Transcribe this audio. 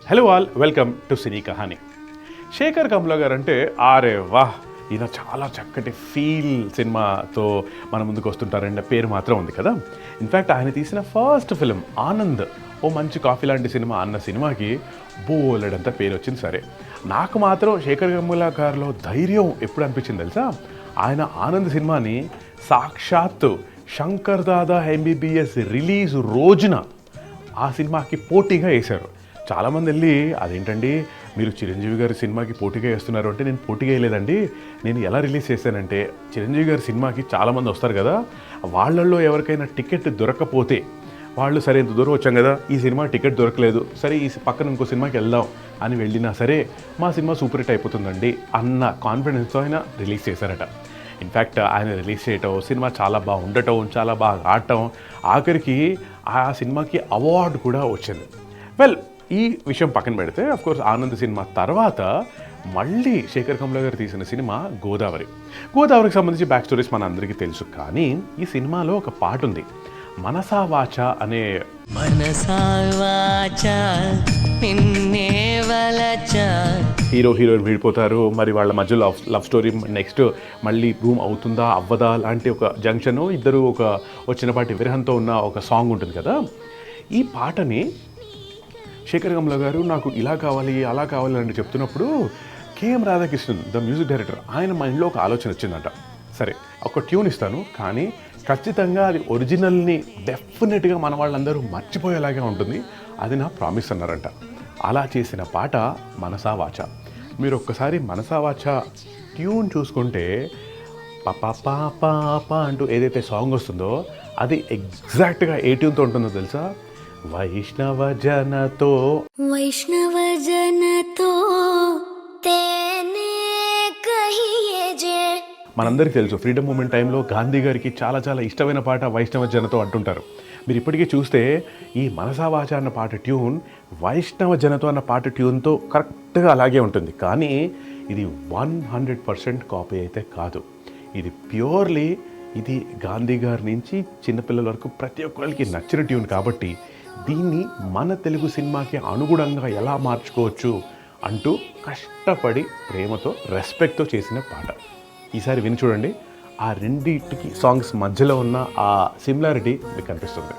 Hello all, welcome to cine Kahani. Shekhar Kammula గారు అంటే ఆరే వాహ్, ఈయన చాలా చక్కటి ఫీల్ సినిమాతో మన ముందుకు వస్తుంటారన్న పేరు మాత్రం ఉంది కదా. ఇన్ఫ్యాక్ట్ ఆయన తీసిన ఫస్ట్ ఫిలిం ఆనంద్, ఓ మంచి కాఫీ లాంటి సినిమా అన్న సినిమాకి బోలెడంత పేరు వచ్చింది. సరే, నాకు మాత్రం శేఖర్ కమ్ల గారిలో ధైర్యం ఎప్పుడు అనిపించింది తెలుసా? ఆయన ఆనంద్ సినిమాని సాక్షాత్తు శంకర్ దాదా ఎంబీబీఎస్ రిలీజ్ రోజున ఆ సినిమాకి పోటీగా వేశారు. చాలామంది వెళ్ళి అదేంటండి మీరు చిరంజీవి గారి సినిమాకి పోటీగా వేస్తున్నారు అంటే, నేను పోటీగా వేయలేదండి, నేను ఎలా రిలీజ్ చేశానంటే చిరంజీవి గారి సినిమాకి చాలామంది వస్తారు కదా, వాళ్ళల్లో ఎవరికైనా టికెట్ దొరకకపోతే వాళ్ళు సరే ఇంత దూరం వచ్చాం కదా, ఈ సినిమా టికెట్ దొరకలేదు, సరే ఈ పక్కన ఇంకో సినిమాకి వెళ్దాం అని వెళ్ళినా సరే మా సినిమా సూపర్ హిట్ అయిపోతుందండి అన్న కాన్ఫిడెన్స్తో ఆయన రిలీజ్ చేశారట. ఇన్ఫ్యాక్ట్ ఆయన రిలీజ్ చేయటం, సినిమా చాలా బాగా ఉండటం, చాలా బాగా ఆడటం, ఆఖరికి ఆ సినిమాకి అవార్డు కూడా వచ్చింది. వెల్, ఈ విషయం పక్కన పెడితే అఫ్కోర్స్ ఆనంద్ సినిమా తర్వాత మళ్ళీ శేఖర్ కమ్ల గారు తీసిన సినిమా గోదావరికి సంబంధించి బ్యాక్ స్టోరీస్ మన అందరికీ తెలుసు. కానీ ఈ సినిమాలో ఒక పాట ఉంది, మనసా వాచా అనే. హీరో హీరోయిన్ విడిపోతారు, మరి వాళ్ళ మధ్యలో లవ్ స్టోరీ నెక్స్ట్ మళ్ళీ రూమ్ అవుతుందా అవ్వదా లాంటి ఒక జంక్షన్, ఇద్దరు ఒక చిన్నపాటి విరహంతో ఉన్న ఒక సాంగ్ ఉంటుంది కదా. ఈ పాటని శేఖర్ కమ్ల గారు నాకు ఇలా కావాలి అలా కావాలి అని చెప్తున్నప్పుడు KM Radhakrishnan the music director, ఆయన మైండ్లో ఒక ఆలోచన వచ్చిందంట. సరే, ఒక ట్యూన్ ఇస్తాను, కానీ ఖచ్చితంగా అది ఒరిజినల్ని డెఫినెట్గా మన వాళ్ళందరూ మర్చిపోయేలాగే ఉంటుంది, అది నా ప్రామిస్ అన్నారంట. అలా చేసిన పాట మనసా వాచా. మీరు ఒక్కసారి మనసా వాచా ట్యూన్ చూసుకుంటే పాపా పాపా అంటూ ఏదైతే సాంగ్ వస్తుందో అది ఎగ్జాక్ట్గా ఏ ట్యూన్తో ఉంటుందో తెలుసా? వైష్ణవ జనతో మనందరికీ తెలుసు, ఫ్రీడమ్ మూమెంట్ టైంలో గాంధీ గారికి చాలా చాలా ఇష్టమైన పాట వైష్ణవ జనతో అంటుంటారు. మీరు ఇప్పటికీ చూస్తే ఈ మనసా వాచ అన్న పాట ట్యూన్ వైష్ణవ జనతో అన్న పాట ట్యూన్తో కరెక్ట్గా అలాగే ఉంటుంది. కానీ ఇది 100% కాపీ అయితే కాదు, ఇది ప్యూర్లీ ఇది గాంధీ గారి నుంచి చిన్నపిల్లల వరకు ప్రతి ఒక్కరికి నచ్చిన ట్యూన్. కాబట్టి దీన్ని మన తెలుగు సినిమాకి అనుగుణంగా ఎలా మార్చుకోవచ్చు అంటూ కష్టపడి ప్రేమతో రెస్పెక్ట్తో చేసిన పాట. ఈసారి విని చూడండి, ఆ రెండింటికి సాంగ్స్ మధ్యలో ఉన్న ఆ సిమిలారిటీ మీకు కనిపిస్తుంది.